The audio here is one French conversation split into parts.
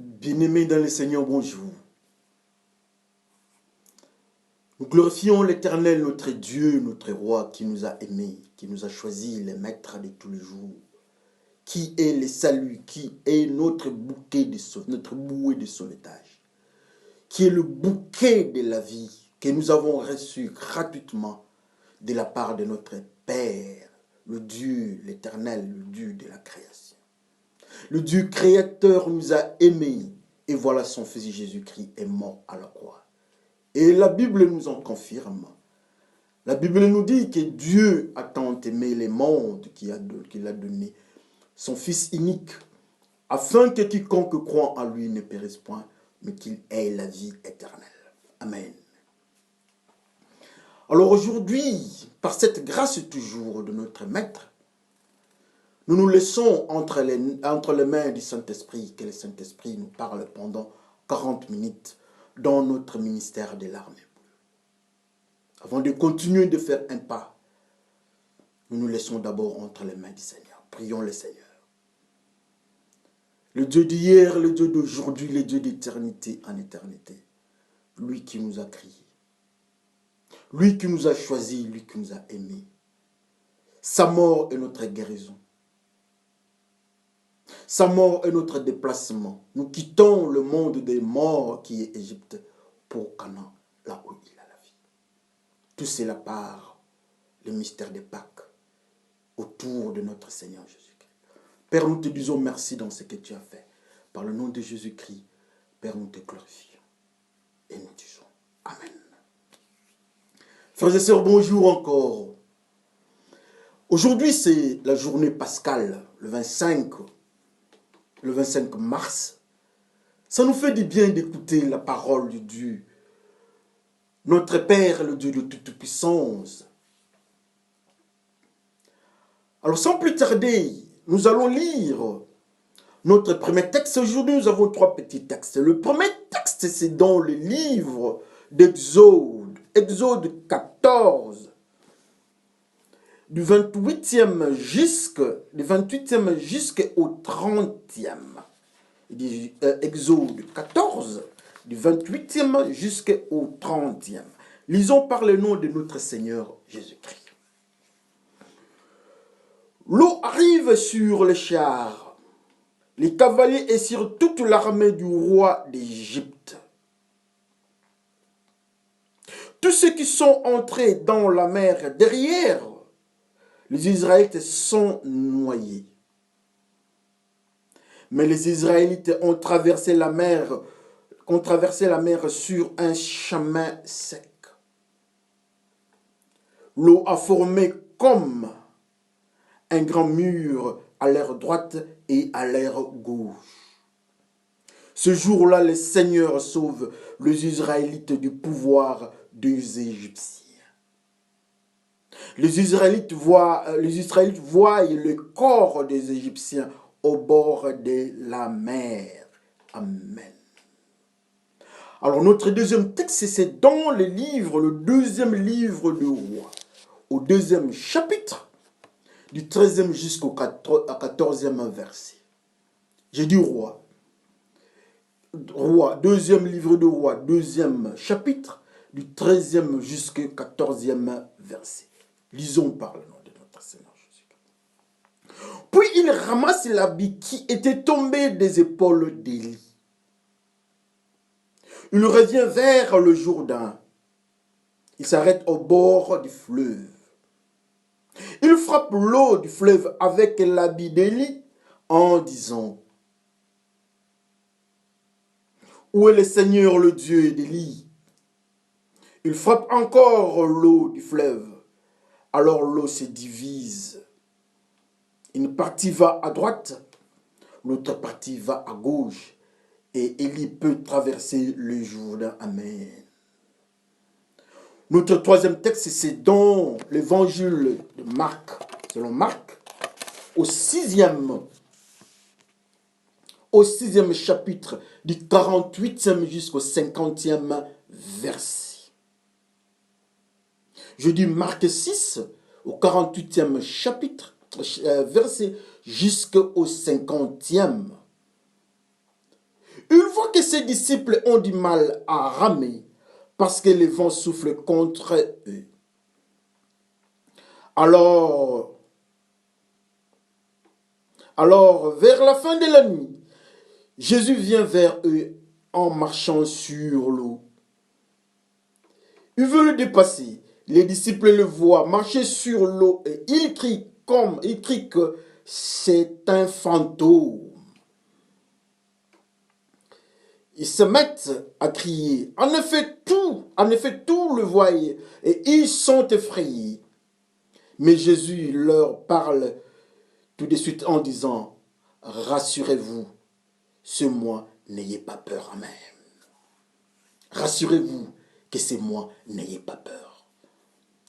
Bien-aimés dans le Seigneur, bonjour. Nous glorifions l'Éternel, notre Dieu, notre Roi, qui nous a aimés, qui nous a choisis, les maîtres de tous les jours, qui est le salut, qui est notre bouquet notre bouée de sauvetage, qui est le bouquet de la vie que nous avons reçu gratuitement de la part de notre Père, le Dieu, l'Éternel, le Dieu de la création. Le Dieu créateur nous a aimés, et voilà son Fils Jésus-Christ est mort à la croix. Et la Bible nous en confirme. La Bible nous dit que Dieu a tant aimé le monde qu'il a donné son Fils unique, afin que quiconque croit en lui ne périsse point, mais qu'il ait la vie éternelle. Amen. Alors aujourd'hui, par cette grâce toujours de notre Maître, nous nous laissons entre les mains du Saint-Esprit, que le Saint-Esprit nous parle pendant 40 minutes dans notre ministère de l'armée. Avant de continuer de faire un pas, nous nous laissons d'abord entre les mains du Seigneur. Prions le Seigneur. Le Dieu d'hier, le Dieu d'aujourd'hui, le Dieu d'éternité en éternité. Lui qui nous a crié. Lui qui nous a choisis, lui qui nous a aimés. Sa mort est notre guérison. Sa mort est notre déplacement. Nous quittons le monde des morts qui est Égypte pour Canaan, là où il a la vie. Tout cela par le mystère des Pâques autour de notre Seigneur Jésus-Christ. Père, nous te disons merci dans ce que tu as fait. Par le nom de Jésus-Christ, Père, nous te glorifions. Et nous disons Amen. Frères et sœurs, bonjour encore. Aujourd'hui, c'est la journée pascale, le 25 mars. Ça nous fait du bien d'écouter la parole de Dieu. Notre Père, le Dieu de toute puissance. Alors, sans plus tarder, nous allons lire notre premier texte. Aujourd'hui, nous avons 3 petits textes. Le premier texte, c'est dans le livre d'Exode, Exode 14, du 28e jusqu'au 30e. Exode 14, du 28e jusqu'au 30e. Lisons par le nom de notre Seigneur Jésus-Christ. L'eau arrive sur les chars, les cavaliers et sur toute l'armée du roi d'Égypte. Tous ceux qui sont entrés dans la mer derrière, les Israélites sont noyés. Mais les Israélites ont traversé la mer sur un chemin sec. L'eau a formé comme un grand mur à leur droite et à leur gauche. Ce jour-là, le Seigneur sauve les Israélites du pouvoir des Égyptiens. Les Israélites voient le corps des Égyptiens au bord de la mer. Amen. Alors notre deuxième texte, c'est dans le deuxième livre de Roi, au 2e chapitre, du 13e jusqu'au 14e verset. J'ai dit Roi, deuxième livre de Roi, 2e chapitre, du 13e jusqu'au 14e verset. Lisons par le nom de notre Seigneur Jésus-Christ. Puis il ramasse l'habit qui était tombé des épaules d'Élie. Il revient vers le Jourdain. Il s'arrête au bord du fleuve. Il frappe l'eau du fleuve avec l'habit d'Élie en disant: où est le Seigneur, le Dieu d'Élie? Il frappe encore l'eau du fleuve. Alors l'eau se divise. Une partie va à droite, l'autre partie va à gauche. Et Élie peut traverser le Jourdain. Amen. Notre troisième texte, c'est dans l'évangile de Marc, selon Marc, au 6e chapitre, du 48e jusqu'au 50e verset. Je dis Marc 6, au 48e chapitre, verset, jusqu'au 50e. Une fois que ses disciples ont du mal à ramer, parce que les vents soufflent contre eux, alors, vers la fin de la nuit, Jésus vient vers eux en marchant sur l'eau. Il veut le dépasser. Les disciples le voient marcher sur l'eau et ils crient que c'est un fantôme. Ils se mettent à crier. En effet, tout le voit et ils sont effrayés. Mais Jésus leur parle tout de suite en disant, rassurez-vous, c'est moi, n'ayez pas peur même. Rassurez-vous que c'est moi, n'ayez pas peur.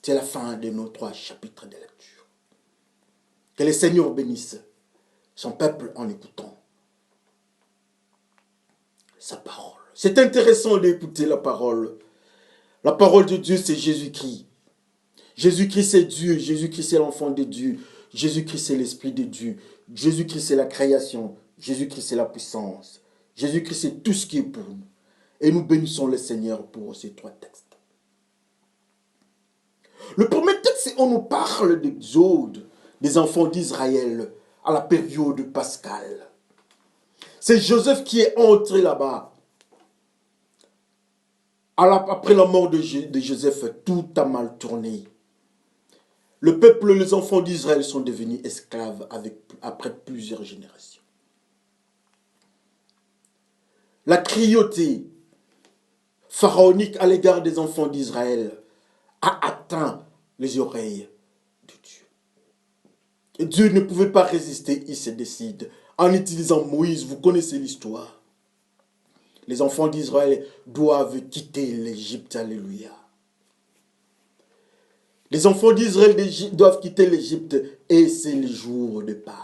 C'est la fin de nos 3 chapitres de lecture. Que le Seigneur bénisse son peuple en écoutant sa parole. C'est intéressant d'écouter la parole. La parole de Dieu, c'est Jésus-Christ. Jésus-Christ, c'est Dieu. Jésus-Christ, c'est l'enfant de Dieu. Jésus-Christ, c'est l'Esprit de Dieu. Jésus-Christ, c'est la création. Jésus-Christ, c'est la puissance. Jésus-Christ, c'est tout ce qui est pour nous. Et nous bénissons le Seigneur pour ces 3 textes. Le premier texte, c'est on nous parle d'Exode, des enfants d'Israël à la période pascale. C'est Joseph qui est entré là-bas. Après la mort de Joseph, tout a mal tourné. Le peuple, les enfants d'Israël sont devenus esclaves après plusieurs générations. La cruauté pharaonique à l'égard des enfants d'Israël a atteint les oreilles de Dieu. Et Dieu ne pouvait pas résister, il se décide. En utilisant Moïse, vous connaissez l'histoire. Les enfants d'Israël doivent quitter l'Égypte, alléluia. Les enfants d'Israël doivent quitter l'Égypte et c'est le jour de Pâques.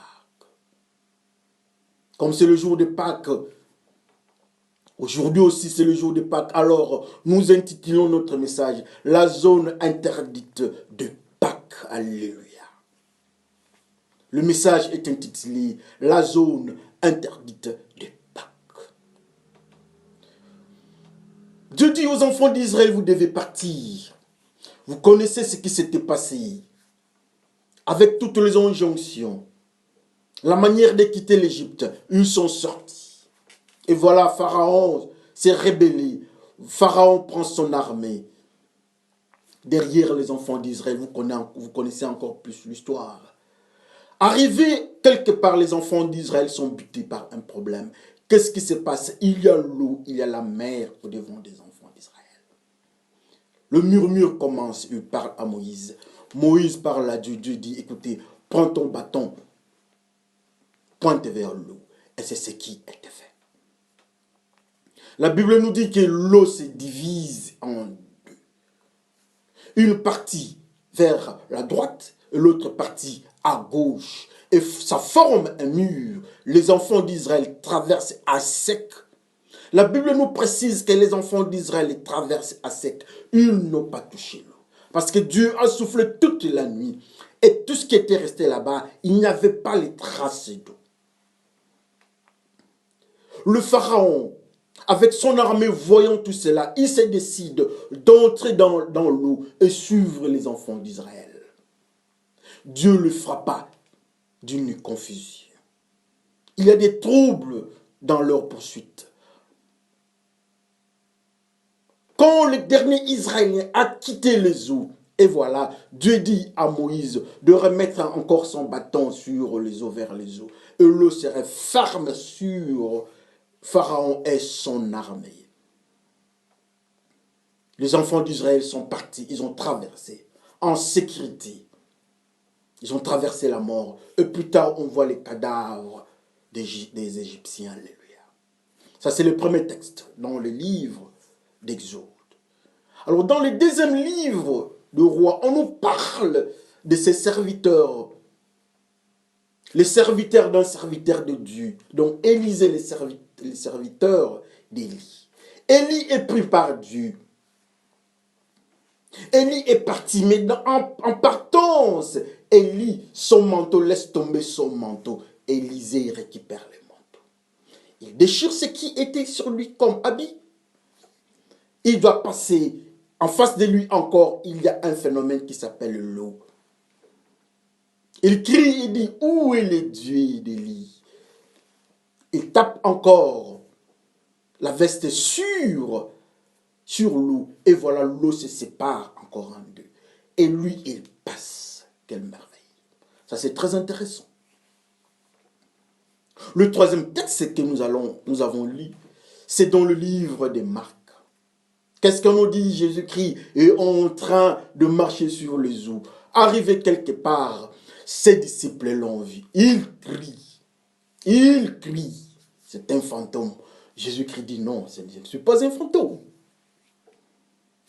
Comme c'est le jour de Pâques, aujourd'hui aussi c'est le jour de Pâques, alors nous intitulons notre message « La zone interdite de Pâques ». Alléluia. Le message est intitulé « La zone interdite de Pâques ». Dieu dit aux enfants d'Israël, vous devez partir. Vous connaissez ce qui s'était passé avec toutes les injonctions. La manière de quitter l'Égypte, ils sont sortis. Et voilà, Pharaon s'est rébellé. Pharaon prend son armée. Derrière les enfants d'Israël, vous connaissez encore plus l'histoire. Arrivés quelque part, les enfants d'Israël sont butés par un problème. Qu'est-ce qui se passe? Il y a l'eau, il y a la mer au devant des enfants d'Israël. Le murmure commence, il parle à Moïse. Moïse parle à Dieu, Dieu dit, écoutez, prends ton bâton, pointe vers l'eau. Et c'est ce qui a été fait. La Bible nous dit que l'eau se divise en deux. Une partie vers la droite et l'autre partie à gauche. Et ça forme un mur. Les enfants d'Israël traversent à sec. La Bible nous précise que les enfants d'Israël traversent à sec. Ils n'ont pas touché l'eau. Parce que Dieu a soufflé toute la nuit. Et tout ce qui était resté là-bas, il n'y avait pas les traces d'eau. Le Pharaon, avec son armée, voyant tout cela, il se décide d'entrer dans l'eau et suivre les enfants d'Israël. Dieu le frappa d'une confusion. Il y a des troubles dans leur poursuite. Quand le dernier Israélien a quitté les eaux, et voilà, Dieu dit à Moïse de remettre encore son bâton sur les eaux, vers les eaux. Et l'eau serait ferme sur Pharaon et son armée. Les enfants d'Israël sont partis, ils ont traversé en sécurité. Ils ont traversé la mort. Et plus tard, on voit les cadavres des Égyptiens. Alléluia. Ça, c'est le premier texte dans le livre d'Exode. Alors, dans le deuxième livre de Rois, on nous parle de ces serviteurs. Les serviteurs d'un serviteur de Dieu. Donc, Élisée, les serviteurs d'Élie. Élie est pris par Dieu. Élie est parti, mais en partance, Élie, son manteau, laisse tomber son manteau. Élisée récupère le manteau. Il déchire ce qui était sur lui comme habit. Il doit passer. En face de lui encore, il y a un phénomène qui s'appelle l'eau. Il crie, il dit, où est le Dieu d'Élie? Il tape encore la veste sur l'eau. Et voilà, l'eau se sépare encore en deux. Et lui, il passe. Quelle merveille. Ça, c'est très intéressant. Le troisième texte que nous avons lu, c'est dans le livre de Marc. Qu'est-ce qu'on nous dit? Jésus-Christ est en train de marcher sur les eaux. Arrivé quelque part, ses disciples l'ont vu. Il crie. Il crie. C'est un fantôme. Jésus-Christ dit non, je ne suis pas un fantôme.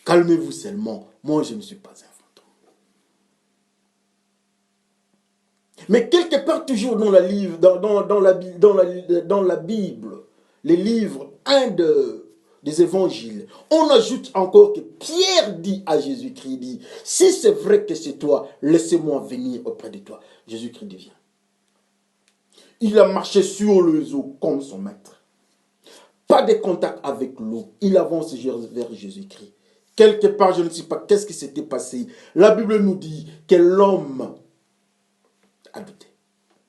Calmez-vous seulement. Moi, je ne suis pas un fantôme. Mais quelque part, toujours dans la Bible, les livres, des évangiles, on ajoute encore que Pierre dit à Jésus-Christ, dit, si c'est vrai que c'est toi, laissez-moi venir auprès de toi. Jésus-Christ dit, viens. Il a marché sur les eaux comme son maître. Pas de contact avec l'eau. Il avance vers Jésus-Christ. Quelque part, je ne sais pas qu'est-ce qui s'était passé. La Bible nous dit que l'homme a douté.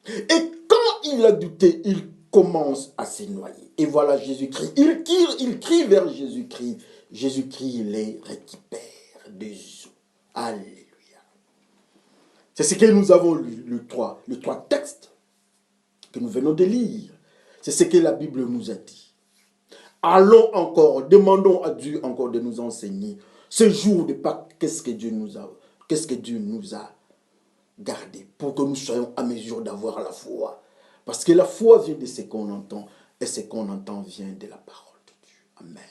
Et quand il a douté, il commence à se noyer. Et voilà Jésus-Christ. Il crie vers Jésus-Christ. Jésus-Christ les récupère des eaux. Alléluia. C'est ce que nous avons lu, les trois textes que nous venons de lire. C'est ce que la Bible nous a dit. Allons encore, demandons à Dieu encore de nous enseigner. Ce jour de Pâques, qu'est-ce que Dieu nous a gardé pour que nous soyons à mesure d'avoir la foi. Parce que la foi vient de ce qu'on entend, et ce qu'on entend vient de la parole de Dieu. Amen.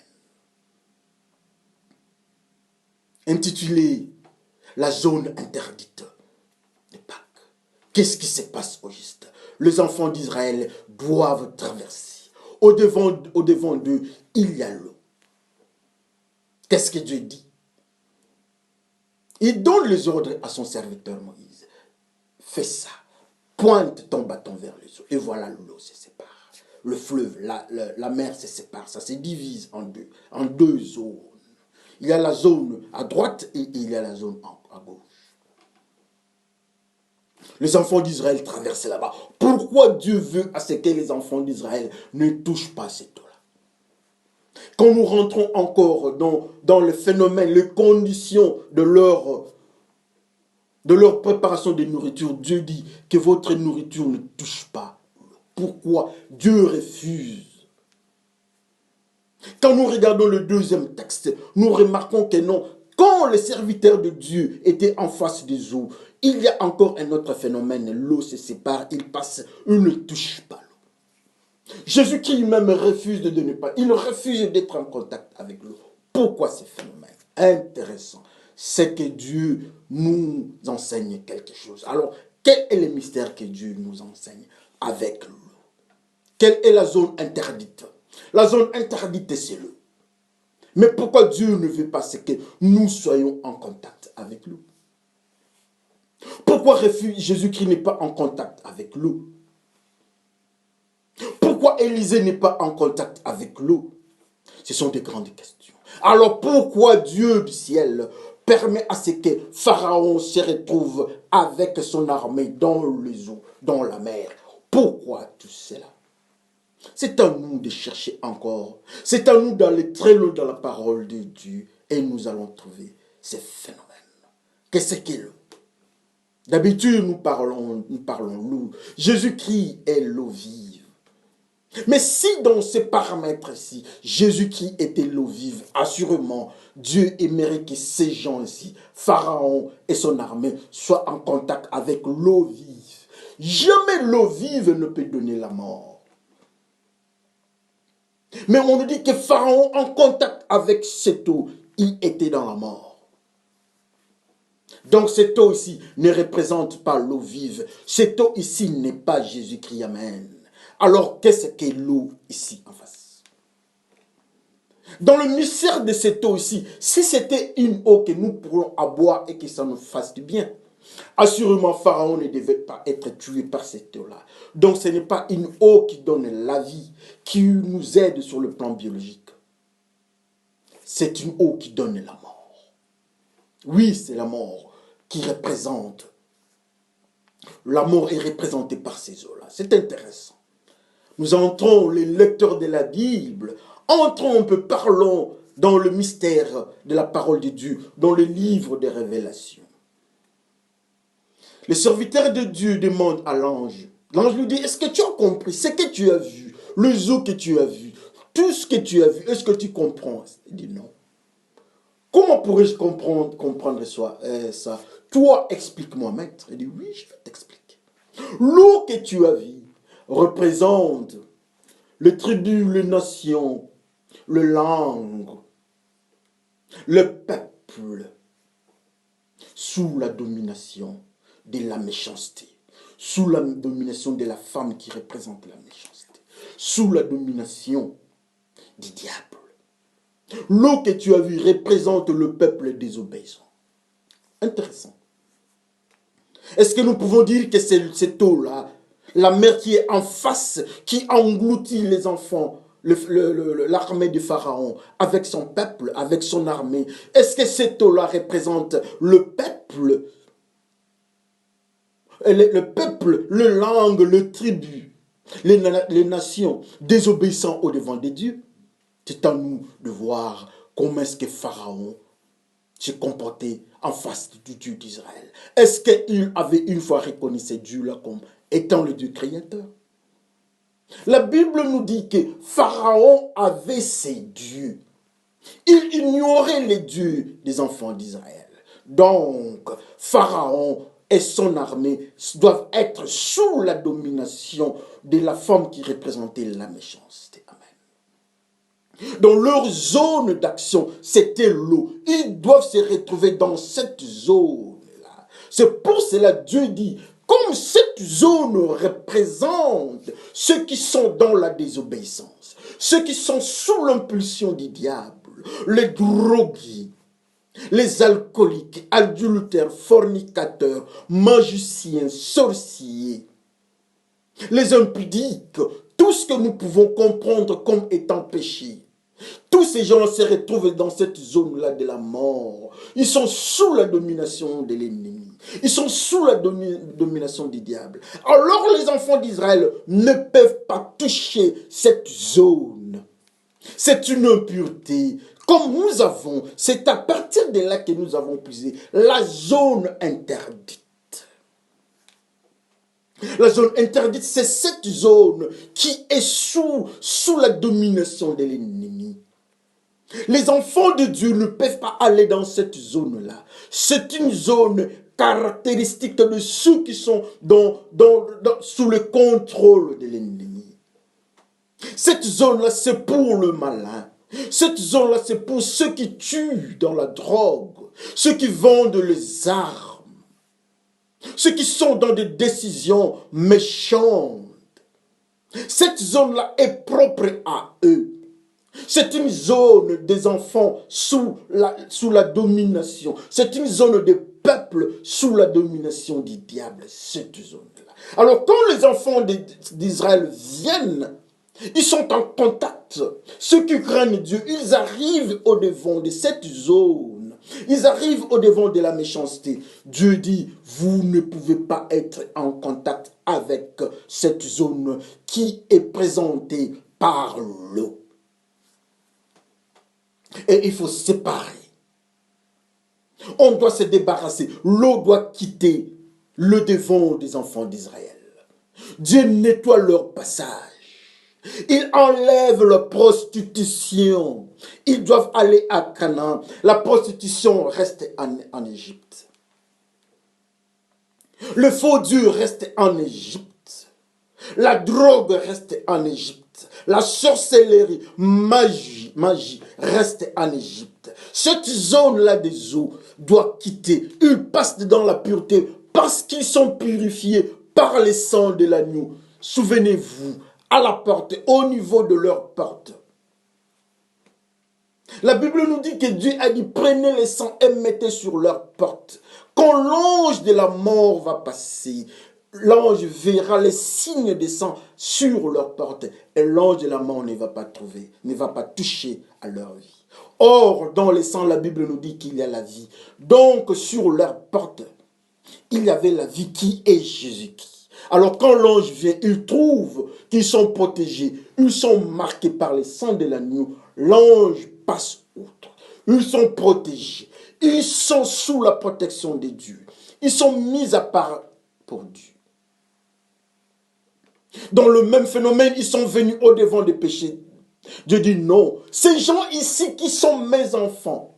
Intitulé la zone interdite de Pâques. Qu'est-ce qui se passe au juste? Les enfants d'Israël doivent traverser. Au-devant d'eux, il y a l'eau. Qu'est-ce que Dieu dit? Il donne les ordres à son serviteur Moïse. Fais ça. Pointe ton bâton vers les eaux. Et voilà, l'eau se sépare. Le fleuve, la mer se sépare. Ça se divise en deux zones. Il y a la zone à droite et il y a la zone à gauche. Les enfants d'Israël traversent là-bas. Pourquoi Dieu veut à ce que les enfants d'Israël ne touchent pas cette eau-là? Quand nous rentrons encore dans le phénomène, les conditions de leur préparation de nourriture, Dieu dit que votre nourriture ne touche pas. Pourquoi Dieu refuse? Quand nous regardons le deuxième texte, nous remarquons que non, quand les serviteurs de Dieu étaient en face des eaux, il y a encore un autre phénomène. L'eau se sépare, il passe, il ne touche pas l'eau. Jésus-Christ même refuse de donner pas. Il refuse d'être en contact avec l'eau. Pourquoi ce phénomène? Intéressant. C'est que Dieu nous enseigne quelque chose. Alors, quel est le mystère que Dieu nous enseigne avec l'eau? Quelle est la zone interdite? La zone interdite, c'est l'eau. Mais pourquoi Dieu ne veut pas que nous soyons en contact avec l'eau? Pourquoi Jésus-Christ n'est pas en contact avec l'eau? Pourquoi Élisée n'est pas en contact avec l'eau? Ce sont des grandes questions. Alors pourquoi Dieu du ciel permet à ce que Pharaon se retrouve avec son armée dans les eaux, dans la mer? Pourquoi tout cela? C'est à nous de chercher encore. C'est à nous d'aller très loin dans la parole de Dieu et nous allons trouver ces phénomènes. Qu'est-ce que l'eau? D'habitude, nous parlons l'eau. Jésus-Christ est l'eau vive. Mais si dans ces paramètres-ci, Jésus-Christ était l'eau vive, assurément, Dieu aimerait que ces gens-ci, Pharaon et son armée, soient en contact avec l'eau vive. Jamais l'eau vive ne peut donner la mort. Mais on nous dit que Pharaon, en contact avec cette eau, il était dans la mort. Donc cette eau ici ne représente pas l'eau vive. Cette eau ici n'est pas Jésus-Christ. Amen. Alors qu'est-ce que l'eau ici en face? Dans le mystère de cette eau ici, si c'était une eau que nous pourrons boire et que ça nous fasse du bien, assurément Pharaon ne devait pas être tué par cette eau-là. Donc ce n'est pas une eau qui donne la vie, qui nous aide sur le plan biologique. C'est une eau qui donne la mort. Oui, c'est la mort qui représente. La mort est représentée par ces eaux-là. C'est intéressant. Nous entrons, les lecteurs de la Bible, entrons un peu, parlons dans le mystère de la parole de Dieu, dans le livre des révélations. Le serviteur de Dieu demande à l'ange. L'ange lui dit, est-ce que tu as compris ce que tu as vu, les eaux que tu as vues, tout ce que tu as vu, est-ce que tu comprends? Il dit non. Comment pourrais-je comprendre ça? Toi, explique-moi, maître. Il dit, oui, je vais t'expliquer. L'eau que tu as vue représente les tribus, les nations, les langues, le peuple, sous la domination de la méchanceté, sous la domination de la femme qui représente la méchanceté, sous la domination du diable. L'eau que tu as vue représente le peuple désobéissant. Intéressant. Est-ce que nous pouvons dire que c'est cette eau-là, la mer qui est en face, qui engloutit les enfants, l'armée de Pharaon, avec son peuple, avec son armée, est-ce que cette eau-là représente le peuple, le langue, le tribu, les nations désobéissant au devant de Dieu? C'est à nous de voir comment est-ce que Pharaon s'est comporté en face du Dieu d'Israël. Est-ce qu'il avait une fois reconnu ce Dieu-là comme étant le Dieu créateur? La Bible nous dit que Pharaon avait ses dieux. Il ignorait les dieux des enfants d'Israël. Donc, Pharaon et son armée doivent être sous la domination de la femme qui représentait la méchanceté. Dans leur zone d'action, c'était l'eau. Ils doivent se retrouver dans cette zone-là. C'est pour cela que Dieu dit, comme cette zone représente ceux qui sont dans la désobéissance, ceux qui sont sous l'impulsion du diable, les drogués, les alcooliques, adultères, fornicateurs, magiciens, sorciers, les impudiques, tout ce que nous pouvons comprendre comme étant péché. Tous ces gens se retrouvent dans cette zone-là de la mort. Ils sont sous la domination de l'ennemi. Ils sont sous la domination du diable. Alors les enfants d'Israël ne peuvent pas toucher cette zone. C'est une impureté. Comme nous avons, c'est à partir de là que nous avons puisé la zone interdite. La zone interdite, c'est cette zone qui est sous la domination de l'ennemi. Les enfants de Dieu ne peuvent pas aller dans cette zone-là. C'est une zone caractéristique de ceux qui sont sous le contrôle de l'ennemi. Cette zone-là, c'est pour le malin. Cette zone-là, c'est pour ceux qui tuent dans la drogue, ceux qui vendent les armes, ceux qui sont dans des décisions méchantes. Cette zone-là est propre à eux. C'est une zone des enfants sous la domination. C'est une zone des peuples sous la domination du diable. Cette zone-là. Alors quand les enfants d'Israël viennent, ils sont en contact. Ceux qui craignent Dieu, ils arrivent au devant de cette zone. Ils arrivent au devant de la méchanceté. Dieu dit, vous ne pouvez pas être en contact avec cette zone qui est présentée par l'eau. Et il faut séparer. On doit se débarrasser. L'eau doit quitter le devant des enfants d'Israël. Dieu nettoie leur passage. Il enlève la prostitution. Ils doivent aller à Canaan. La prostitution reste en Égypte. Le faux Dieu reste en Égypte. La drogue reste en Égypte. La sorcellerie, magie reste en Égypte. Cette zone-là des eaux doit quitter. Ils passent dans la pureté parce qu'ils sont purifiés par le sang de l'agneau. Souvenez-vous, à la porte, au niveau de leur porte. La Bible nous dit que Dieu a dit, prenez le sang et mettez sur leur porte. Quand l'ange de la mort va passer, l'ange verra les signes de sang sur leurs portes et l'ange de la mort ne va pas trouver, ne va pas toucher à leur vie. Or, dans les sangs, la Bible nous dit qu'il y a la vie. Donc, sur leurs portes, il y avait la vie qui est Jésus-Christ. Alors, quand l'ange vient, il trouve qu'ils sont protégés, ils sont marqués par le sang de l'agneau. L'ange passe outre. Ils sont protégés. Ils sont sous la protection de Dieu. Ils sont mis à part pour Dieu. Dans le même phénomène, ils sont venus au-devant des péchés. Dieu dit non. Ces gens ici qui sont mes enfants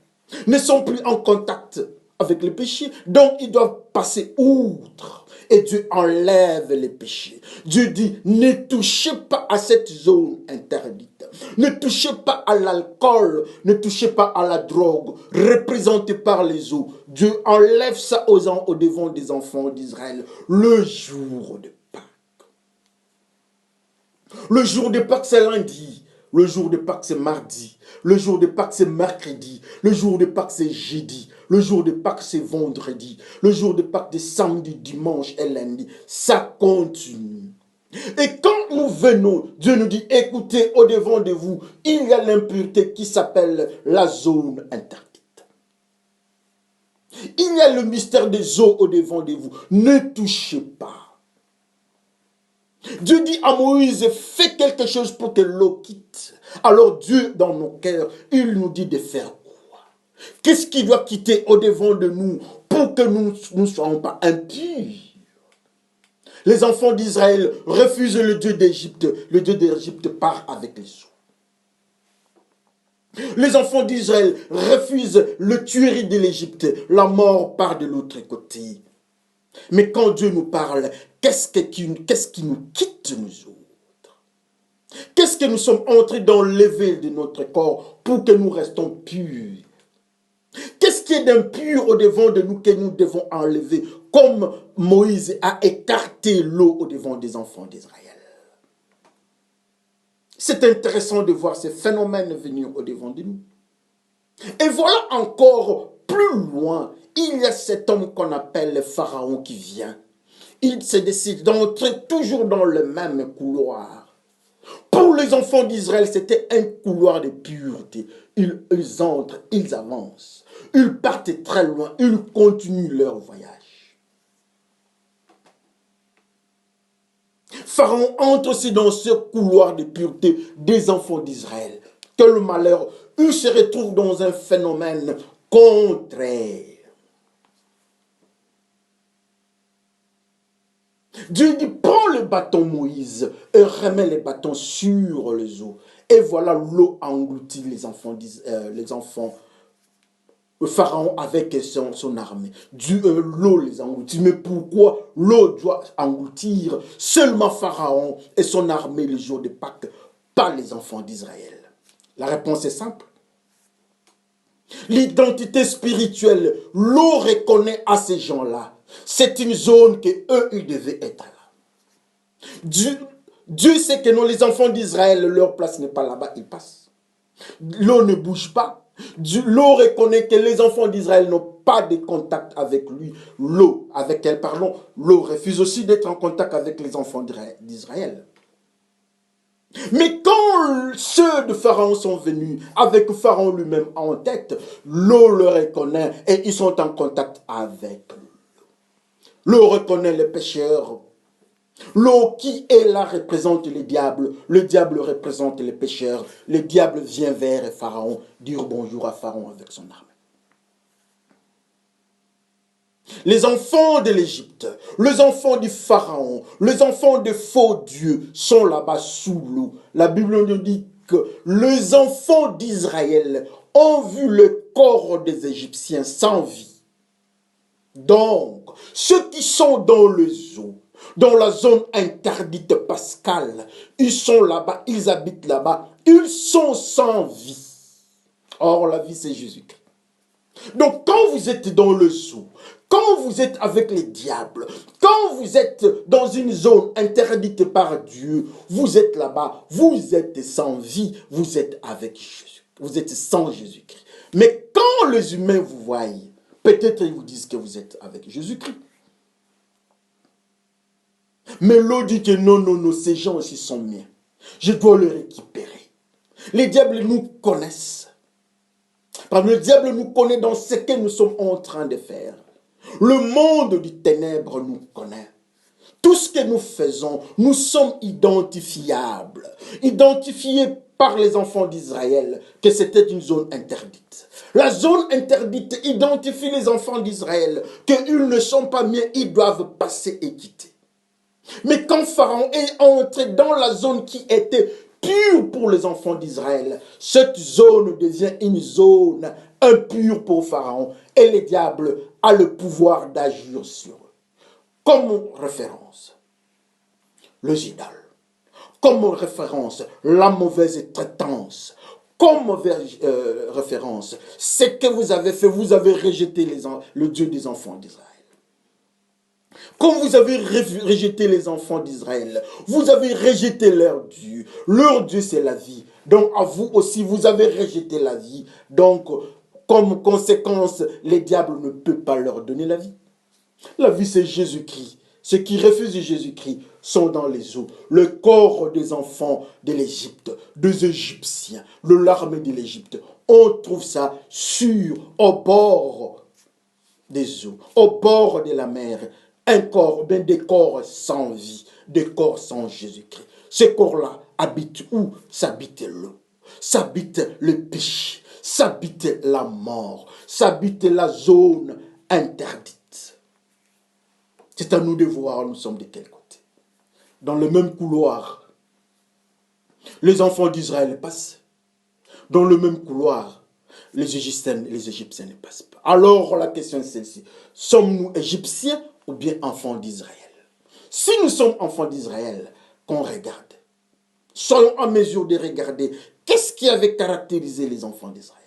ne sont plus en contact avec les péchés. Donc, ils doivent passer outre. Et Dieu enlève les péchés. Dieu dit, ne touchez pas à cette zone interdite. Ne touchez pas à l'alcool. Ne touchez pas à la drogue représentée par les eaux. Dieu enlève ça au devant des enfants d'Israël le jour de Pâques. Le jour de Pâques, c'est lundi. Le jour de Pâques, c'est mardi. Le jour de Pâques, c'est mercredi. Le jour de Pâques, c'est jeudi. Le jour de Pâques, c'est vendredi. Le jour de Pâques, c'est samedi, dimanche et lundi. Ça continue. Et quand nous venons, Dieu nous dit, écoutez, au-devant de vous, il y a l'impureté qui s'appelle la zone interdite. Il y a le mystère des eaux au-devant de vous. Ne touchez pas. Dieu dit à Moïse, fais quelque chose pour que l'eau quitte. Alors Dieu, dans nos cœurs, il nous dit de faire quoi? Qu'est-ce qui doit quitter au-devant de nous pour que nous ne soyons pas impurs? Les enfants d'Israël refusent le Dieu d'Égypte. Le Dieu d'Égypte part avec les eaux. Les enfants d'Israël refusent le tuerie de l'Égypte. La mort part de l'autre côté. Mais quand Dieu nous parle, qu'est-ce qui nous quitte nous autres? Qu'est-ce que nous sommes entrés dans l'éveil de notre corps pour que nous restons purs? Qu'est-ce qui est d'impur au-devant de nous que nous devons enlever, comme Moïse a écarté l'eau au-devant des enfants d'Israël? C'est intéressant de voir ces phénomènes venir au-devant de nous. Et voilà encore plus loin, il y a cet homme qu'on appelle le Pharaon qui vient. Il se décide d'entrer toujours dans le même couloir. Pour les enfants d'Israël, c'était un couloir de pureté. Ils entrent, ils avancent. Ils partent très loin, ils continuent leur voyage. Pharaon entre aussi dans ce couloir de pureté des enfants d'Israël. Quel malheur, il se retrouve dans un phénomène contraire. Dieu dit, prends le bâton Moïse et remets les bâtons sur les eaux. Et voilà, l'eau engloutit les enfants, le Pharaon avec son armée. L'eau les engloutit. Mais pourquoi l'eau doit engloutir seulement Pharaon et son armée le jour de Pâques, pas les enfants d'Israël? La réponse est simple. L'identité spirituelle, l'eau reconnaît à ces gens-là. C'est une zone que eux, ils devaient être là. Dieu sait que non, les enfants d'Israël, leur place n'est pas là-bas, ils passent. L'eau ne bouge pas. L'eau reconnaît que les enfants d'Israël n'ont pas de contact avec lui. L'eau, avec elle, pardon, l'eau refuse aussi d'être en contact avec les enfants d'Israël. Mais quand ceux de Pharaon sont venus, avec Pharaon lui-même en tête, l'eau le reconnaît et ils sont en contact avec lui. L'eau reconnaît les pécheurs. L'eau qui est là représente le diable représente les pécheurs. Le diable vient vers Pharaon, dire bonjour à Pharaon avec son armée. Les enfants de l'Égypte, les enfants du Pharaon, les enfants de faux dieux sont là-bas sous l'eau. La Bible nous dit que les enfants d'Israël ont vu le corps des Égyptiens sans vie. Donc, ceux qui sont dans les eaux, dans la zone interdite pascale, ils sont là-bas, ils habitent là-bas, ils sont sans vie. Or, la vie, c'est Jésus-Christ. Donc, quand vous êtes dans le sou, quand vous êtes avec les diables, quand vous êtes dans une zone interdite par Dieu, vous êtes là-bas, vous êtes sans vie, vous êtes avec Jésus. Vous êtes sans Jésus-Christ. Mais quand les humains vous voient, peut-être ils vous disent que vous êtes avec Jésus-Christ. Mais l'eau dit que non, non, non, ces gens aussi sont miens. Je dois les récupérer. Les diables nous connaissent. Parce que le diable nous connaît dans ce que nous sommes en train de faire. Le monde du ténèbre nous connaît. Tout ce que nous faisons, nous sommes identifiables. Identifiés par les enfants d'Israël que c'était une zone interdite. La zone interdite identifie les enfants d'Israël qu'ils ne sont pas miens, ils doivent passer et quitter. Mais quand Pharaon est entré dans la zone qui était pure pour les enfants d'Israël, cette zone devient une zone impure pour Pharaon et le diable a le pouvoir d'agir sur eux. Comme référence, le idoles. Comme référence, la mauvaise traitance. Comme référence, ce que vous avez fait, vous avez rejeté le Dieu des enfants d'Israël. Comme vous avez rejeté les enfants d'Israël, vous avez rejeté leur Dieu. Leur Dieu, c'est la vie. Donc, à vous aussi, vous avez rejeté la vie. Donc, comme conséquence, les diables ne peuvent pas leur donner la vie. La vie, c'est Jésus-Christ. Ceux qui refusent Jésus-Christ sont dans les eaux. Le corps des enfants de l'Égypte, des Égyptiens, de l'armée de l'Égypte, on trouve ça au bord des eaux, au bord de la mer. Un corps, bien des corps sans vie, des corps sans Jésus-Christ. Ce corps-là habite où? S'habite l'eau, s'habite le péché, s'habite la mort, s'habite la zone interdite. C'est à nous de voir, nous sommes de quel côté. Dans le même couloir, les enfants d'Israël passent. Dans le même couloir, les Égyptiens ne passent pas. Alors la question est celle-ci. Sommes-nous Égyptiens ou bien enfants d'Israël? Si nous sommes enfants d'Israël, qu'on regarde. Soyons en mesure de regarder qu'est-ce qui avait caractérisé les enfants d'Israël.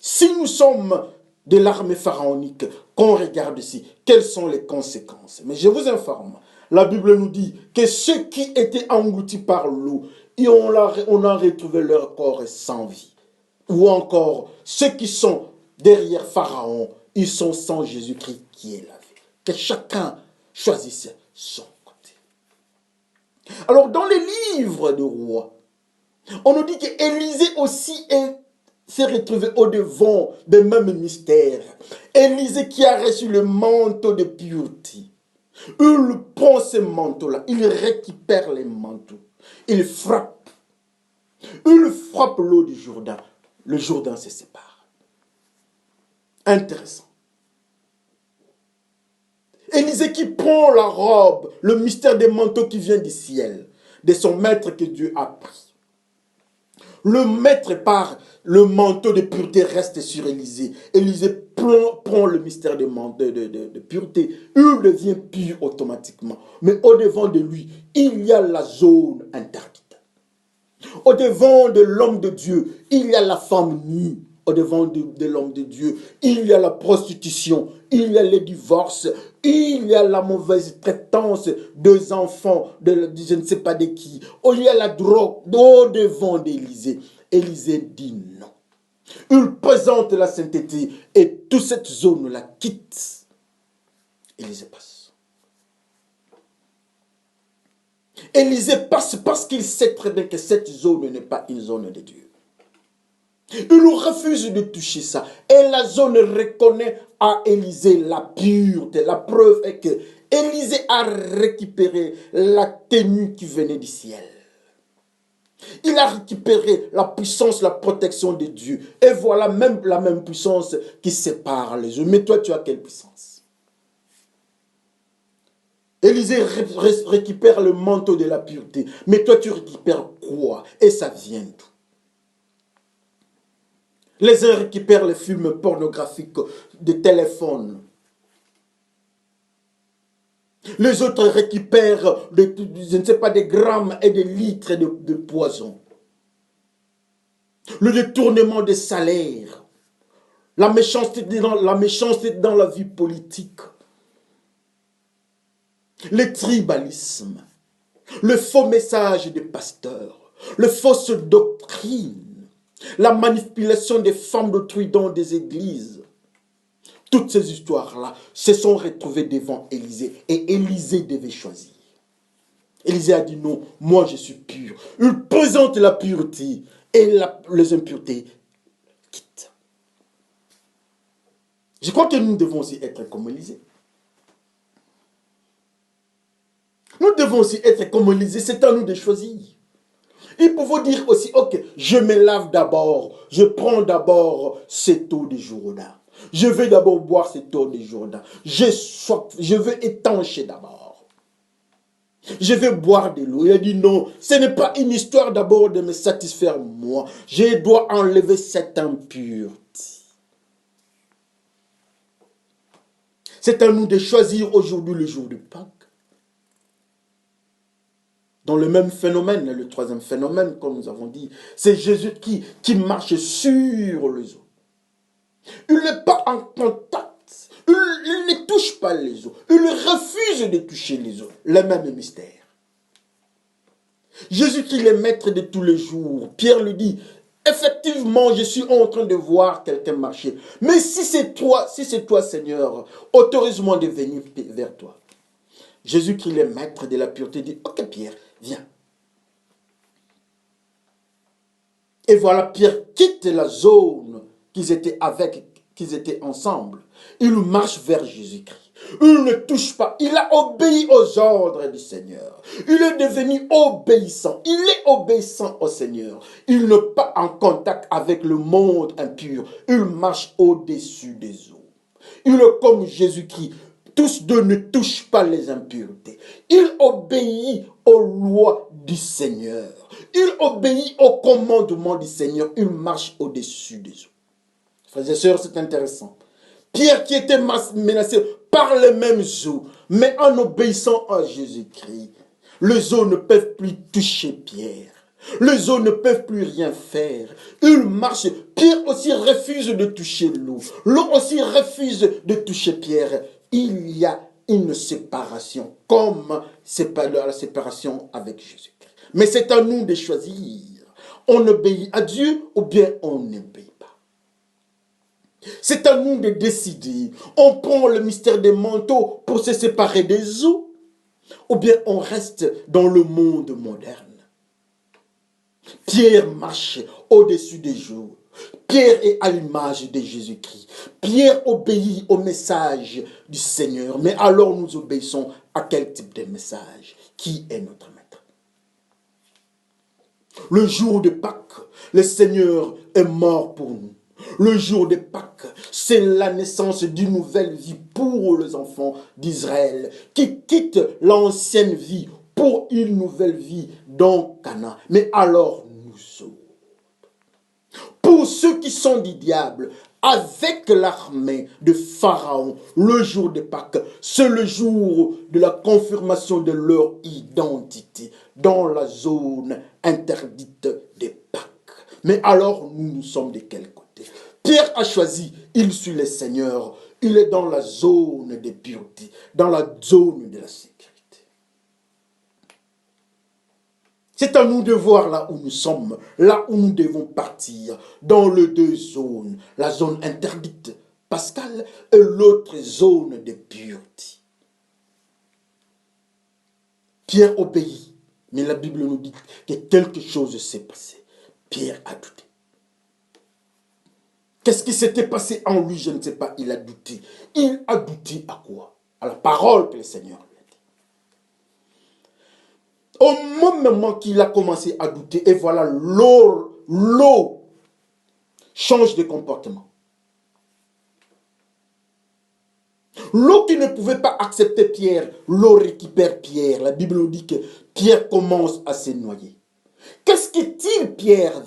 Si nous sommes de l'armée pharaonique, qu'on regarde ici, quelles sont les conséquences? Mais je vous informe, la Bible nous dit que ceux qui étaient engloutis par l'eau, on a retrouvé leur corps sans vie. Ou encore, ceux qui sont derrière Pharaon, ils sont sans Jésus-Christ qui est la vie. Que chacun choisisse son côté. Alors, dans les livres de rois, on nous dit qu'Élisée aussi s'est retrouvé au-devant des mêmes mystères. Élisée qui a reçu le manteau de pureté. Il prend ce manteau-là, il récupère les manteaux, il frappe. Il frappe l'eau du Jourdain. Le Jourdain se sépare. Intéressant. Élisée qui prend la robe, le mystère des manteaux qui vient du ciel, de son maître que Dieu a pris. Le maître par le manteau de pureté reste sur Élisée. Élisée prend le mystère de pureté. Il devient pur automatiquement. Mais au-devant de lui, il y a la zone interdite. Au-devant de l'homme de Dieu, il y a la femme nue. Au-devant de l'homme de Dieu, il y a la prostitution, il y a le divorce, il y a la mauvaise traitance des enfants, de je ne sais pas de qui. Il y a la drogue. Au-devant d'Élisée, Élisée dit non. Il présente la sainteté et toute cette zone-là quitte. Élisée passe. Élisée passe parce qu'il sait très bien que cette zone n'est pas une zone de Dieu. Il refuse de toucher ça. Et la zone reconnaît à Élisée la pureté. La preuve est que Élisée a récupéré la tenue qui venait du ciel. Il a récupéré la puissance, la protection de Dieu. Et voilà même la même puissance qui sépare les yeux. Mais toi, tu as quelle puissance? Élisée récupère le manteau de la pureté. Mais toi, tu récupères quoi? Et ça vient d'où? Les uns récupèrent les films pornographiques de téléphone. Les autres récupèrent, je ne sais pas, des grammes et des litres de poison. Le détournement des salaires. La méchanceté dans la vie politique. Le tribalisme. Le faux message des pasteurs. Les fausses doctrines. La manipulation des femmes d'autrui dans des églises. Toutes ces histoires-là se sont retrouvées devant Élisée. Et Élisée devait choisir. Élisée a dit non, moi je suis pur. Il présente la pureté et les impuretés quittent. Je crois que nous devons aussi être comme Élisée. Nous devons aussi être comme Élisée, c'est à nous de choisir. Il peut vous dire aussi, ok, je me lave d'abord, je prends d'abord cette eau de Jourdain. Je vais d'abord boire cette eau de Jourdain. Je veux étancher d'abord. Je vais boire de l'eau. Il a dit non, ce n'est pas une histoire d'abord de me satisfaire moi. Je dois enlever cette impureté. C'est à nous de choisir aujourd'hui le jour de Pâques. Dans le même phénomène, le troisième phénomène, comme nous avons dit, c'est Jésus qui marche sur les eaux. Il n'est pas en contact. Il ne touche pas les eaux. Il refuse de toucher les eaux. Le même mystère. Jésus qui est maître de tous les jours. Pierre lui dit, effectivement, je suis en train de voir quelqu'un marcher. Mais si c'est toi, Seigneur, autorise-moi de venir vers toi. Jésus qui est maître de la pureté dit, ok Pierre, viens. Et voilà, Pierre quitte la zone qu'ils étaient ensemble. Il marche vers Jésus-Christ. Il ne touche pas. Il a obéi aux ordres du Seigneur. Il est devenu obéissant. Il est obéissant au Seigneur. Il n'est pas en contact avec le monde impur. Il marche au-dessus des eaux. Il est comme Jésus-Christ. Tous deux ne touchent pas les impuretés. Il obéit aux lois du Seigneur. Il obéit au commandement du Seigneur. Il marche au-dessus des eaux. Frères et sœurs, c'est intéressant. Pierre qui était menacé par les mêmes eaux, mais en obéissant à Jésus-Christ, les eaux ne peuvent plus toucher Pierre. Les eaux ne peuvent plus rien faire. Il marche. Pierre aussi refuse de toucher l'eau. L'eau aussi refuse de toucher Pierre. Il y a une séparation, comme la séparation avec Jésus-Christ. Mais c'est à nous de choisir. On obéit à Dieu ou bien on n'obéit pas. C'est à nous de décider. On prend le mystère des manteaux pour se séparer des eaux ou bien on reste dans le monde moderne. Pierre marche au-dessus des jours. Pierre est à l'image de Jésus-Christ. Pierre obéit au message du Seigneur. Mais alors nous obéissons à quel type de message? Qui est notre maître? Le jour de Pâques, le Seigneur est mort pour nous. Le jour de Pâques, c'est la naissance d'une nouvelle vie pour les enfants d'Israël qui quittent l'ancienne vie pour une nouvelle vie dans Canaan. Mais alors nous autres, pour ceux qui sont du diable, avec l'armée de Pharaon, le jour de Pâques, c'est le jour de la confirmation de leur identité dans la zone interdite des Pâques. Mais alors, nous sommes de quel côté? Pierre a choisi, il suit le Seigneur, il est dans la zone de pureté, dans la zone de la sécurité. C'est à nous de voir là où nous sommes, là où nous devons partir, dans les deux zones, la zone interdite, Pascal, et l'autre zone de pureté. Pierre obéit, mais la Bible nous dit que quelque chose s'est passé. Pierre a douté. Qu'est-ce qui s'était passé en lui? Je ne sais pas, il a douté. Il a douté à quoi? À la parole que le Seigneur lui a dit. Au moment qu'il a commencé à douter, et voilà, l'eau change de comportement. L'eau qui ne pouvait pas accepter Pierre, l'eau récupère Pierre. La Bible nous dit que Pierre commence à se noyer. Qu'est-ce qui tire Pierre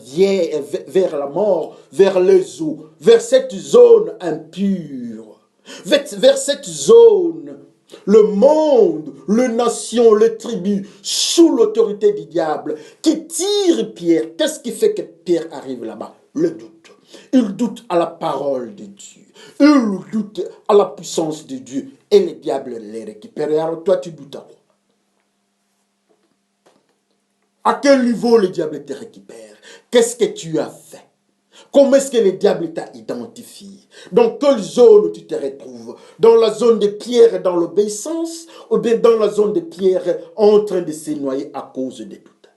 vers la mort, vers les eaux, vers cette zone impure, vers cette zone, le monde, les nations, les tribus, sous l'autorité du diable, qui tire Pierre? Qu'est-ce qui fait que Pierre arrive là-bas? Le doute. Il doute à la parole de Dieu. Il doute à la puissance de Dieu. Et le diable les récupère. Et alors toi, tu doutes à quoi? À quel niveau le diable te récupère? Qu'est-ce que tu as fait? Comment est-ce que le diable t'a identifié? Dans quelle zone tu te retrouves? Dans la zone de Pierre dans l'obéissance ou bien dans la zone de Pierre en train de se noyer à cause des doutes?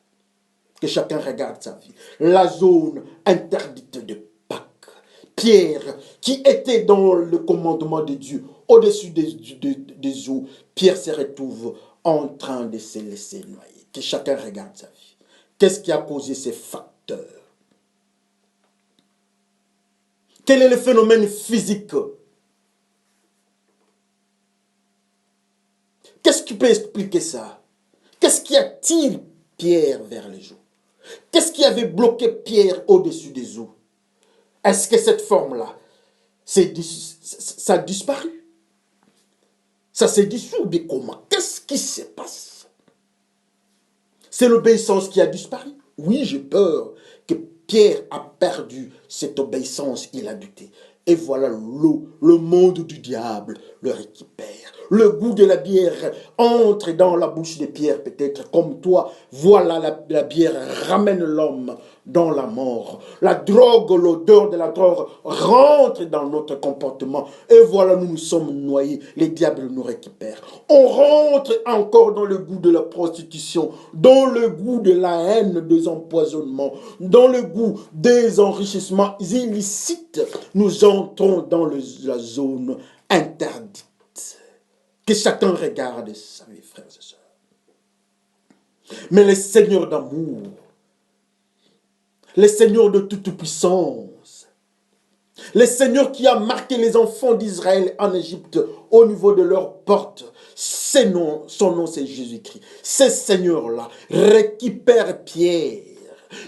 Que chacun regarde sa vie. La zone interdite de Pâques. Pierre, qui était dans le commandement de Dieu, au-dessus des eaux, Pierre se retrouve en train de se laisser noyer. Que chacun regarde sa vie. Qu'est-ce qui a causé ces facteurs? Quel est le phénomène physique? Qu'est-ce qui peut expliquer ça? Qu'est-ce qui attire Pierre vers les eaux? Qu'est-ce qui avait bloqué Pierre au-dessus des eaux? Est-ce que cette forme-là, ça a disparu? Ça s'est dissous, mais comment? Qu'est-ce qui se passe? C'est l'obéissance qui a disparu. Oui, j'ai peur que Pierre a perdu cette obéissance, il a douté. Et voilà le monde du diable le récupère. Le goût de la bière entre dans la bouche de Pierre, peut-être comme toi. Voilà la bière ramène l'homme dans la mort. La drogue, l'odeur de la drogue rentre dans notre comportement. Et voilà, nous nous sommes noyés. Les diables nous récupèrent. On rentre encore dans le goût de la prostitution, dans le goût de la haine, des empoisonnements, dans le goût des enrichissements illicites. Nous entrons dans la zone interdite. Que chacun regarde sa vie, frères et sœurs. Mais le Seigneur d'amour, le Seigneur de toute puissance, le Seigneur qui a marqué les enfants d'Israël en Égypte au niveau de leurs portes, son nom c'est Jésus-Christ. Ce Seigneur-là récupère Pierre.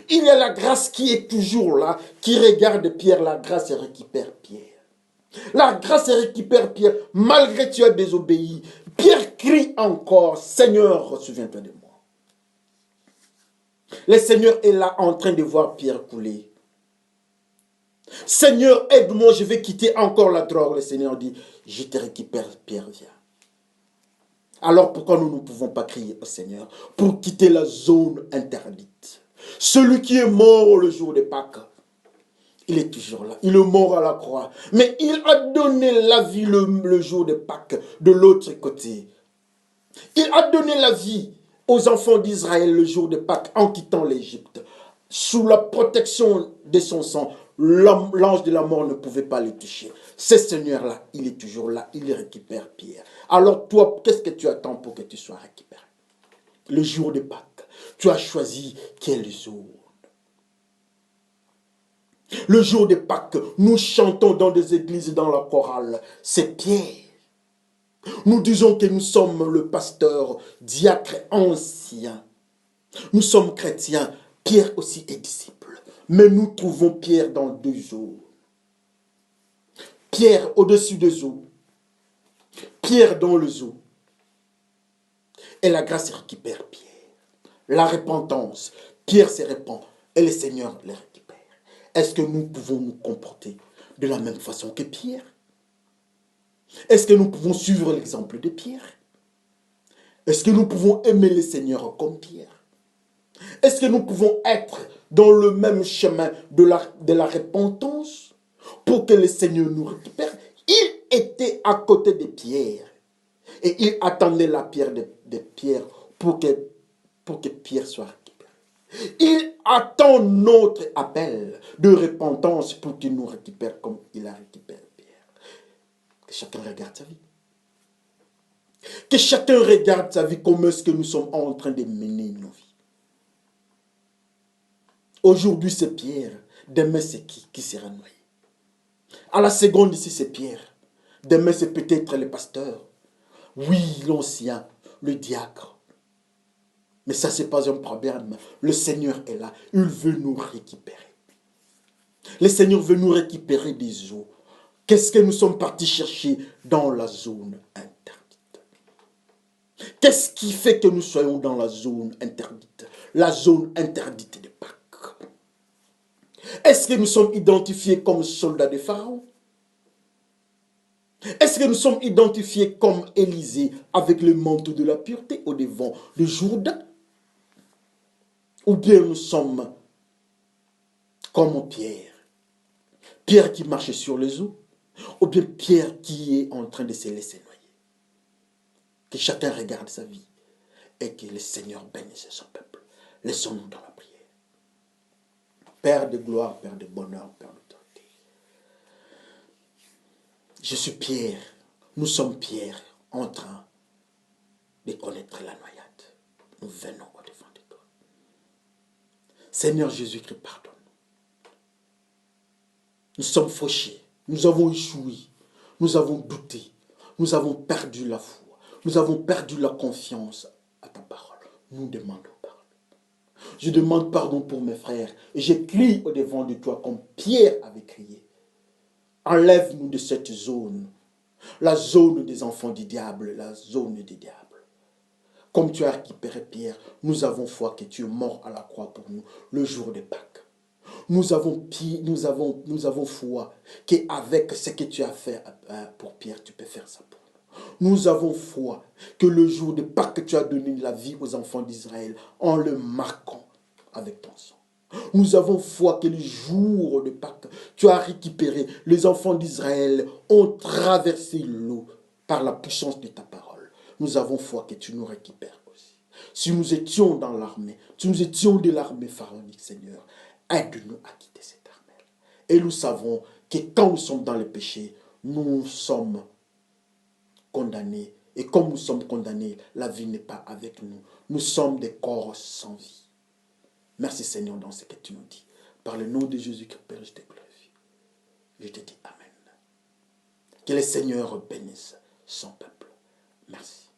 Il y a la grâce qui est toujours là, qui regarde Pierre, la grâce et récupère Pierre. La grâce récupère Pierre, malgré que tu as désobéi. Pierre crie encore, Seigneur, souviens-toi de moi. Le Seigneur est là en train de voir Pierre couler. Seigneur, aide-moi, je vais quitter encore la drogue. Le Seigneur dit, je te récupère, Pierre, viens. Alors pourquoi nous ne pouvons pas crier au Seigneur pour quitter la zone interdite? Celui qui est mort le jour de Pâques, il est toujours là. Il est mort à la croix. Mais il a donné la vie le jour de Pâques de l'autre côté. Il a donné la vie aux enfants d'Israël le jour de Pâques en quittant l'Égypte. Sous la protection de son sang, l'ange de la mort ne pouvait pas le toucher. Ce Seigneur-là, il est toujours là. Il récupère Pierre. Alors toi, qu'est-ce que tu attends pour que tu sois récupéré? Le jour de Pâques, tu as choisi quel jour? Le jour de Pâques, nous chantons dans des églises, dans la chorale. C'est Pierre. Nous disons que nous sommes le pasteur, diacre ancien. Nous sommes chrétiens. Pierre aussi est disciple. Mais nous trouvons Pierre dans deux eaux. Pierre au-dessus des eaux. Pierre dans les eaux. Et la grâce récupère Pierre. La repentance. Pierre se répand. Et le Seigneur les récupère. Est-ce que nous pouvons nous comporter de la même façon que Pierre? Est-ce que nous pouvons suivre l'exemple de Pierre? Est-ce que nous pouvons aimer le Seigneur comme Pierre? Est-ce que nous pouvons être dans le même chemin de la repentance pour que le Seigneur nous récupère? Il était à côté de Pierre et il attendait la pierre de Pierre pour que Pierre soit récupéré. Il attend notre appel de repentance pour qu'il nous récupère comme il a récupéré Pierre. Que chacun regarde sa vie. Que chacun regarde sa vie, comment est-ce que nous sommes en train de mener nos vies. Aujourd'hui c'est Pierre, demain c'est qui sera noyé? À la seconde ici c'est Pierre, demain c'est peut-être le pasteur. Oui, l'ancien, le diacre. Mais ça, ce n'est pas un problème. Le Seigneur est là. Il veut nous récupérer. Le Seigneur veut nous récupérer des eaux. Qu'est-ce que nous sommes partis chercher dans la zone interdite? Qu'est-ce qui fait que nous soyons dans la zone interdite? La zone interdite de Pâques. Est-ce que nous sommes identifiés comme soldats de Pharaon? Est-ce que nous sommes identifiés comme Élisée avec le manteau de la pureté au devant de Jourdain? Ou bien nous sommes comme Pierre, Pierre qui marchait sur les eaux, ou bien Pierre qui est en train de se laisser noyer. Que chacun regarde sa vie et que le Seigneur bénisse son peuple. Laissons-nous dans la prière. Père de gloire, Père de bonheur, Père d'autorité. Je suis Pierre. Nous sommes Pierre en train de connaître la noyade. Nous venons au-devant de toi. Seigneur Jésus-Christ, pardonne. Nous sommes fauchés. Nous avons échoué. Nous avons douté. Nous avons perdu la foi. Nous avons perdu la confiance à ta parole. Nous demandons pardon. Je demande pardon pour mes frères. Et je crie au-devant de toi comme Pierre avait crié. Enlève-nous de cette zone. La zone des enfants du diable. La zone des diables. Comme tu as récupéré Pierre, nous avons foi que tu es mort à la croix pour nous le jour de Pâques. Nous avons foi qu'avec ce que tu as fait pour Pierre, tu peux faire ça pour nous. Nous avons foi que le jour de Pâques, tu as donné la vie aux enfants d'Israël en le marquant avec ton sang. Nous avons foi que le jour de Pâques, tu as récupéré les enfants d'Israël, ont traversé l'eau par la puissance de ta parole. Nous avons foi que tu nous récupères aussi. Si nous étions dans l'armée, si nous étions de l'armée pharaonique, Seigneur, aide-nous à quitter cette armée. Et nous savons que quand nous sommes dans le péché, nous sommes condamnés. Et comme nous sommes condamnés, la vie n'est pas avec nous. Nous sommes des corps sans vie. Merci Seigneur dans ce que tu nous dis. Par le nom de Jésus-Christ, Père, je te glorifie. Je te dis Amen. Que le Seigneur bénisse son peuple. Merci.